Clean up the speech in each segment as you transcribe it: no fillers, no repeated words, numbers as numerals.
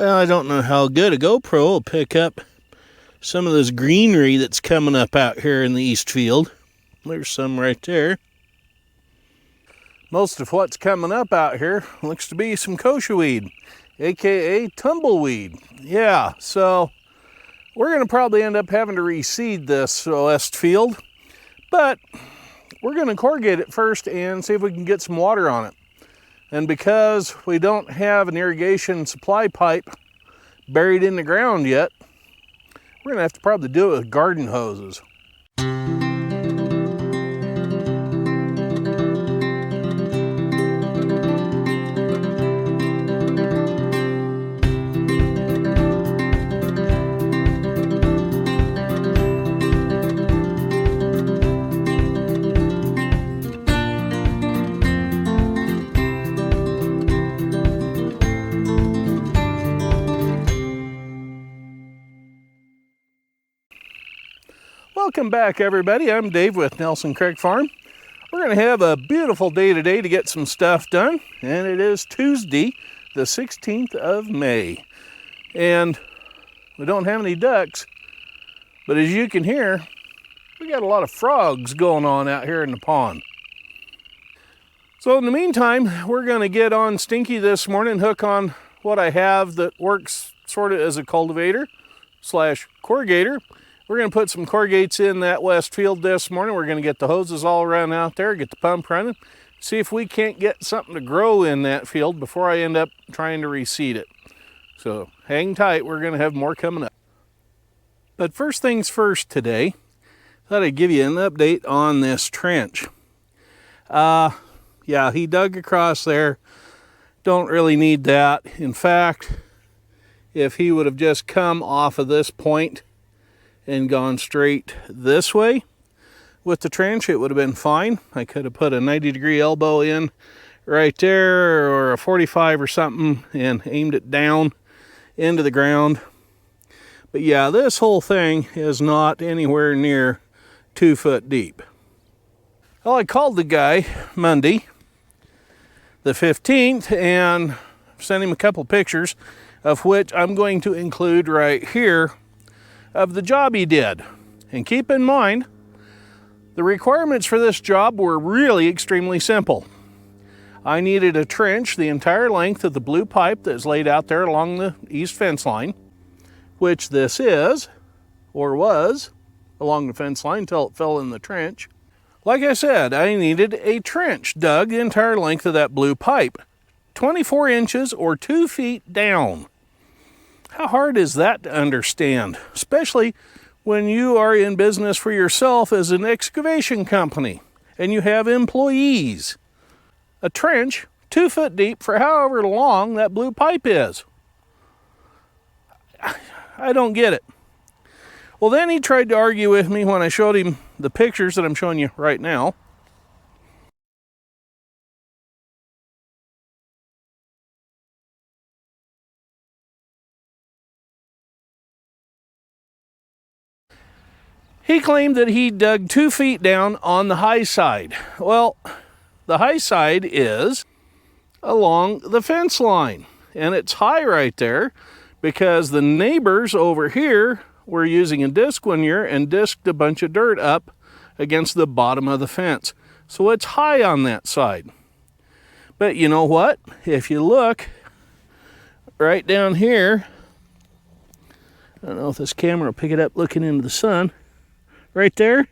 Well, I don't know how good a GoPro will pick up some of this greenery that's coming up out here in the east field. There's some right there. Most of what's coming up out here looks to be some kochia weed, aka tumbleweed. Yeah, so we're going to probably end up having to reseed this west field, but we're going to corrugate it first and see if we can get some water on it. And because we don't have an irrigation supply pipe buried in the ground yet, we're going to have to probably do it with garden hoses. Welcome back, everybody. I'm Dave with Nelson Creek Farm. We're going to have a beautiful day today to get some stuff done, and it is Tuesday, the 16th of May. And we don't have any ducks, but as you can hear, we got a lot of frogs going on out here in the pond. So in the meantime, we're going to get on Stinky this morning, hook on what I have that works sort of as a cultivator slash corrugator. We're going to put some corrugates in that west field this morning. We're going to get the hoses all around out there, get the pump running, see if we can't get something to grow in that field before I end up trying to reseed it. So hang tight, we're going to have more coming up. But first things first today, I thought I'd give you an update on this trench. Yeah, he dug across there. Don't really need that. In fact, if he would have just come off of this point and gone straight this way with the trench, it would have been fine. I could have put a 90-degree elbow in right there or a 45 or something and aimed it down into the ground. But yeah, this whole thing is not anywhere near 2 foot deep. Well, I called the guy Monday, the 15th, and sent him a couple pictures, of which I'm going to include right here, of the job he did. And keep in mind, the requirements for this job were really extremely simple. I needed a trench the entire length of the blue pipe that's laid out there along the east fence line, which this is, or was, along the fence line until it fell in the trench. Like I said, I needed a trench dug the entire length of that blue pipe, 24 inches or 2 feet down. How hard is that to understand, especially when you are in business for yourself as an excavation company and you have employees? A trench 2 foot deep for however long that blue pipe is. I don't get it. Well, then he tried to argue with me when I showed him the pictures that I'm showing you right now. He claimed that he dug 2 feet down on the high side. Well, the high side is along the fence line, and it's high right there because the neighbors over here were using a disc one year and disked a bunch of dirt up against the bottom of the fence. So it's high on that side. But you know what? If you look right down here, I don't know if this camera will pick it up looking into the sun. Right there,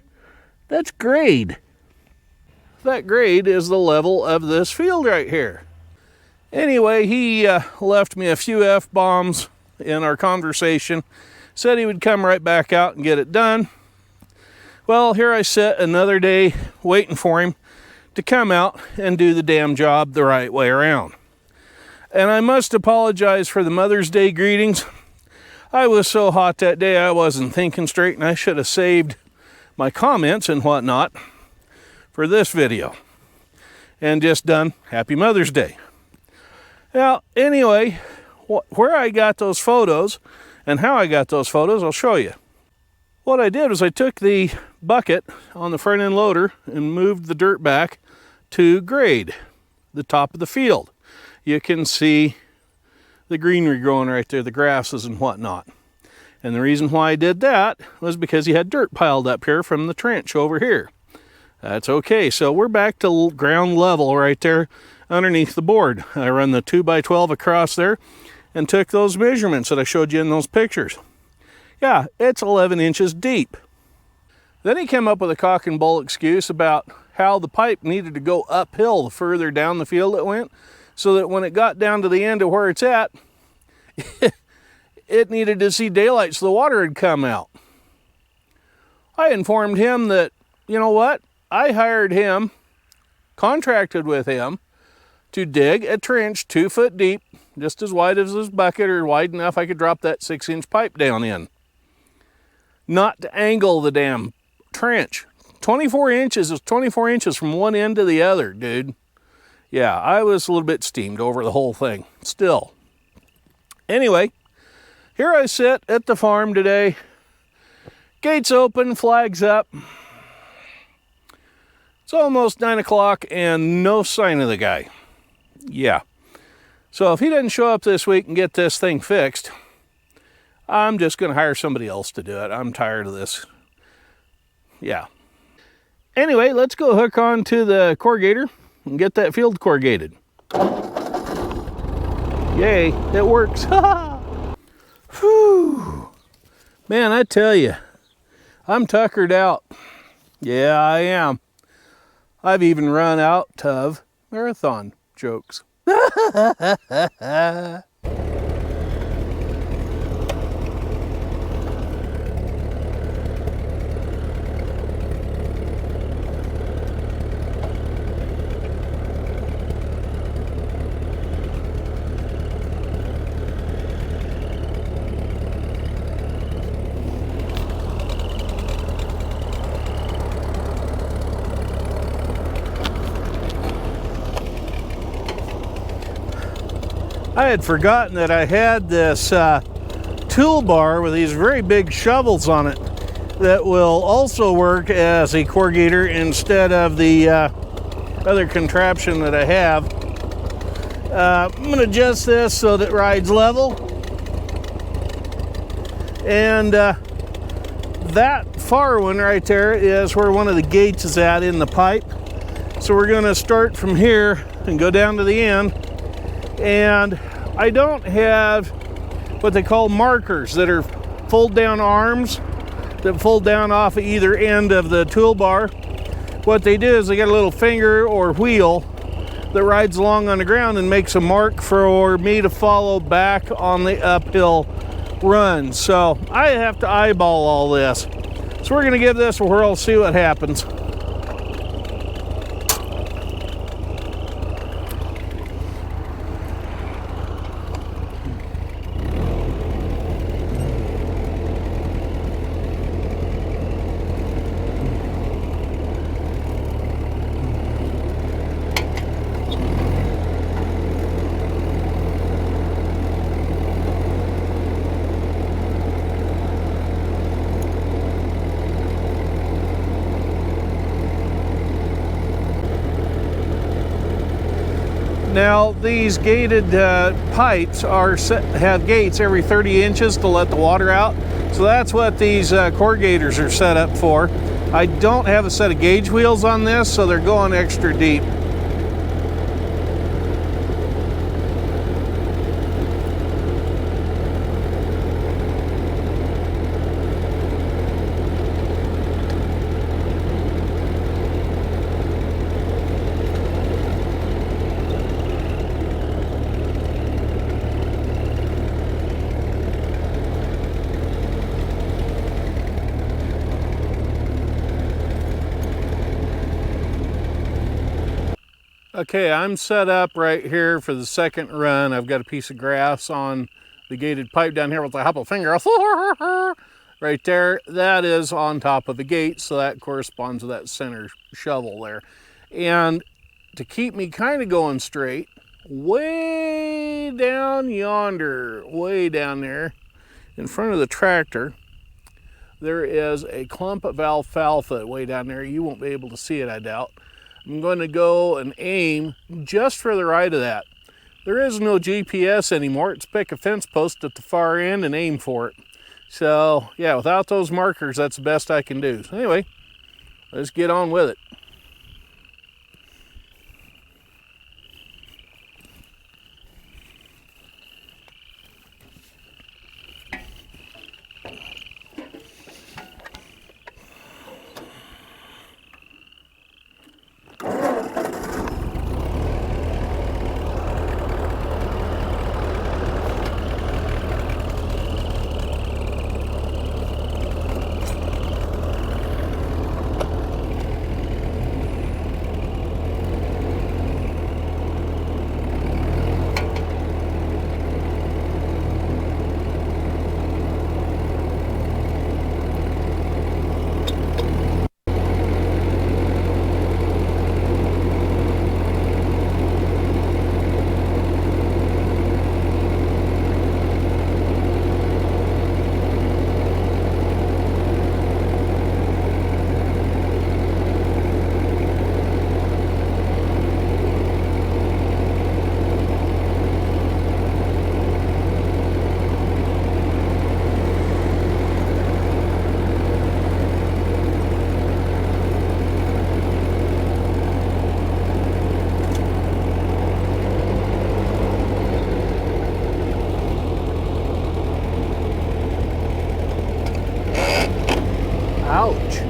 that's grade. That grade is the level of this field right here. Anyway, he left me a few F-bombs in our conversation, said he would come right back out and get it done. Well, here I sit another day waiting for him to come out and do the damn job the right way around. And I must apologize for the Mother's Day greetings. I was so hot that day I wasn't thinking straight, and I should have saved my comments and whatnot for this video and just done Happy Mother's Day. Now, anyway, where I got those photos and how I got those photos, I'll show you. What I did was I took the bucket on the front end loader and moved the dirt back to grade, the top of the field. You can see the greenery growing right there, the grasses and whatnot. And the reason why I did that was because he had dirt piled up here from the trench over here. That's okay. So we're back to ground level right there underneath the board. I run the 2x12 across there and took those measurements that I showed you in those pictures. Yeah, it's 11 inches deep. Then he came up with a cock and bull excuse about how the pipe needed to go uphill the further down the field it went, so that when it got down to the end of where it's at, it needed to see daylight so the water had come out. I informed him that, you know what, I hired him, contracted with him, to dig a trench 2 foot deep, just as wide as this bucket, or wide enough I could drop that 6-inch pipe down in. Not to angle the damn trench. 24 inches is 24 inches from one end to the other, dude. Yeah, I was a little bit steamed over the whole thing. Still. Anyway, here I sit at the farm today. Gates open, flags up. It's almost 9 o'clock and no sign of the guy. Yeah. So if he doesn't show up this week and get this thing fixed, I'm just going to hire somebody else to do it. I'm tired of this. Yeah. Anyway, let's go hook on to the corrugator and get that field corrugated. Yay, it works. Whew. Man, I tell you, I'm tuckered out. Yeah, I am. I've even run out of marathon jokes. I had forgotten that I had this toolbar with these very big shovels on it that will also work as a corrugator instead of the other contraption that I have. I'm going to adjust this so that it rides level. And that far one right there is where one of the gates is at in the pipe. So we're going to start from here and go down to the end. And I don't have what they call markers that are fold down arms that fold down off of either end of the toolbar. What they do is they got a little finger or wheel that rides along on the ground and makes a mark for me to follow back on the uphill run. So I have to eyeball all this. So we're going to give this a whirl, see what happens. Now these gated pipes have gates every 30 inches to let the water out. So that's what these corrugators are set up for. I don't have a set of gauge wheels on this, so they're going extra deep. Okay, I'm set up right here for the second run. I've got a piece of grass on the gated pipe down here with a hopple finger. Right there, that is on top of the gate, so that corresponds to that center shovel there. And to keep me kind of going straight, way down yonder, way down there, in front of the tractor, there is a clump of alfalfa way down there. You won't be able to see it, I doubt. I'm going to go and aim just for the right of that. there is no GPS anymore. It's pick a fence post at the far end and aim for it. So yeah, without those markers, that's the best I can do. So anyway, let's get on with it. Ouch.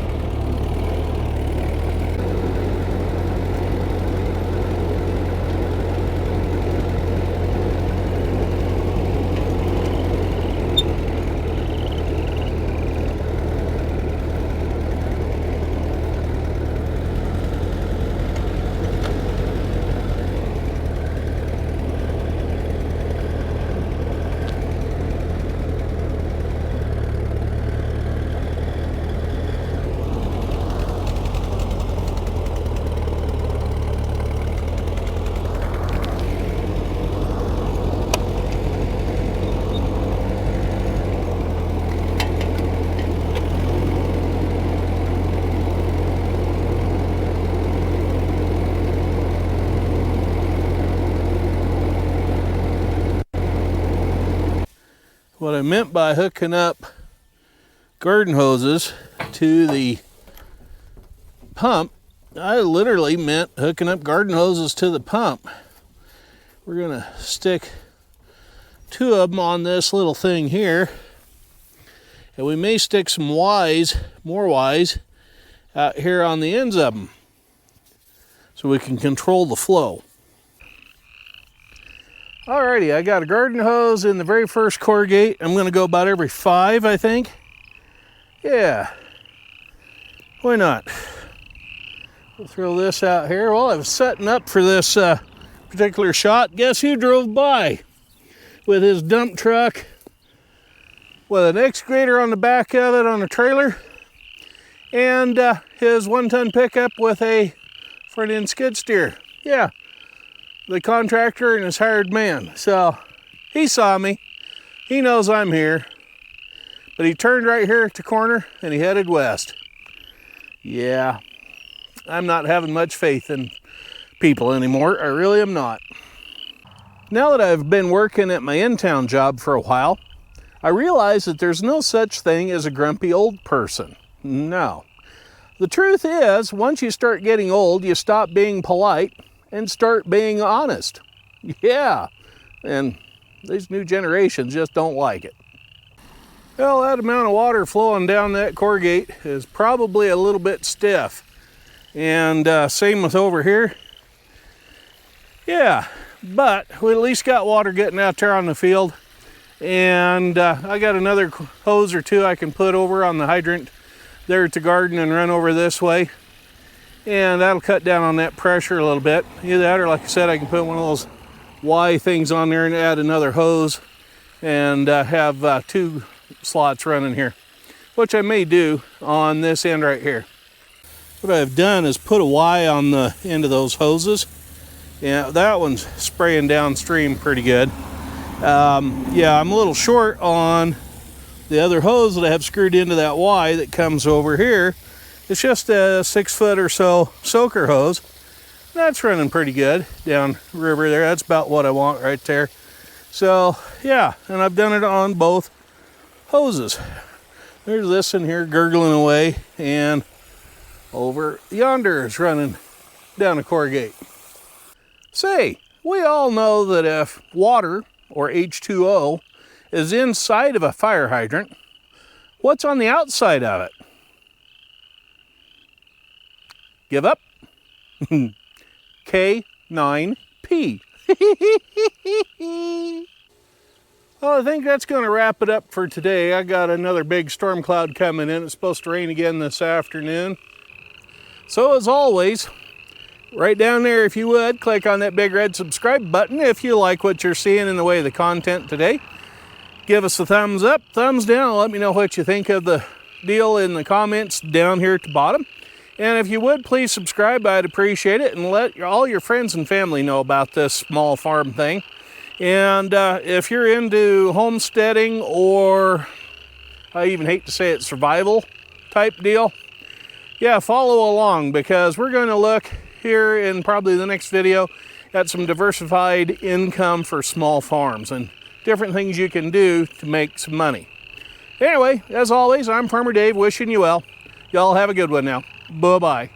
What I meant by hooking up garden hoses to the pump, I literally meant hooking up garden hoses to the pump. We're gonna stick 2 of them on this little thing here, and we may stick some more Ys out here on the ends of them so we can control the flow. Alrighty, I got a garden hose in the very first corrugate. I'm gonna go about every 5, I think. Yeah, why not? We'll throw this out here. While I was setting up for this particular shot, guess who drove by with his dump truck with an excavator on the back of it on a trailer, and his 1-ton pickup with a front end skid steer. Yeah, the contractor and his hired man. So he saw me, he knows I'm here, but he turned right here at the corner and he headed west. Yeah, I'm not having much faith in people anymore. I really am not. Now that I've been working at my in-town job for a while, I realize that there's no such thing as a grumpy old person. No. The truth is, once you start getting old, you stop being polite and start being honest. Yeah, and these new generations just don't like it. Well, that amount of water flowing down that corrugate is probably a little bit stiff. And same with over here. Yeah, but we at least got water getting out there on the field. And I got another hose or 2 I can put over on the hydrant there at the garden and run over this way. And that'll cut down on that pressure a little bit. Either that, or like I said, I can put one of those Y things on there and add another hose and have 2 slots running here, which I may do on this end right here. What I've done is put a Y on the end of those hoses. Yeah, that one's spraying downstream pretty good. Yeah, I'm a little short on the other hose that I have screwed into that Y that comes over here. It's just a 6 foot or so soaker hose. That's running pretty good down river there. That's about what I want right there. So yeah, and I've done it on both hoses. There's this in here gurgling away, and over yonder is running down a corrugate. Say, we all know that if water, or H2O, is inside of a fire hydrant, what's on the outside of it? Give up? K9P. Well, I think that's going to wrap it up for today. I got another big storm cloud coming in. It's supposed to rain again this afternoon. So as always, right down there, if you would, click on that big red subscribe button if you like what you're seeing in the way of the content today. Give us a thumbs up, thumbs down, let me know what you think of the deal in the comments down here at the bottom. And if you would, please subscribe, I'd appreciate it, and let all your friends and family know about this small farm thing. And if you're into homesteading, or I even hate to say it, survival type deal, yeah, follow along, because we're going to look here in probably the next video at some diversified income for small farms and different things you can do to make some money. Anyway, as always, I'm Farmer Dave wishing you well. Y'all have a good one now. Bye-bye.